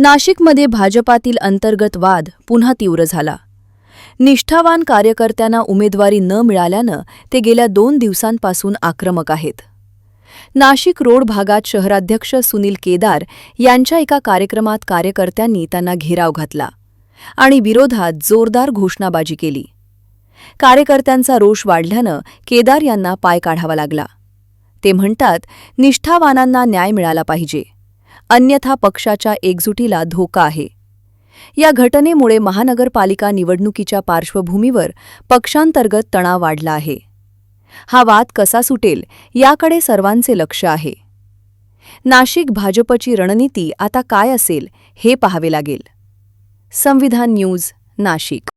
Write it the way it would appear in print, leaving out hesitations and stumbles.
नाशिकमध्ये भाजपातील अंतर्गत वाद पुन्हा तीव्र झाला. निष्ठावान कार्यकर्त्यांना उमेदवारी न मिळाल्यानं ते गेल्या 2 दिवसांपासून आक्रमक आहेत. नाशिक रोड भागात शहराध्यक्ष सुनील केदार यांच्या एका कार्यक्रमात कार्यकर्त्यांनी त्यांना घेराव घातला आणि विरोधात जोरदार घोषणाबाजी केली. कार्यकर्त्यांचा रोष वाढल्यानं केदार यांना पाय काढावा लागला. ते म्हणतात, निष्ठावानांना न्याय मिळाला पाहिजे, अन्यथा पक्षाच्या एकजुटीला धोका आहे. या घटनेमुळे महानगरपालिका निवडणुकीच्या पार्श्वभूमीवर पक्षांतर्गत तणाव वाढला आहे. हा वाद कसा सुटेल याकडे सर्वांचे लक्ष आहे. नाशिक भाजपची रणनीती आता काय असेल हे पाहावे लागेल. संविधान न्यूज, नाशिक.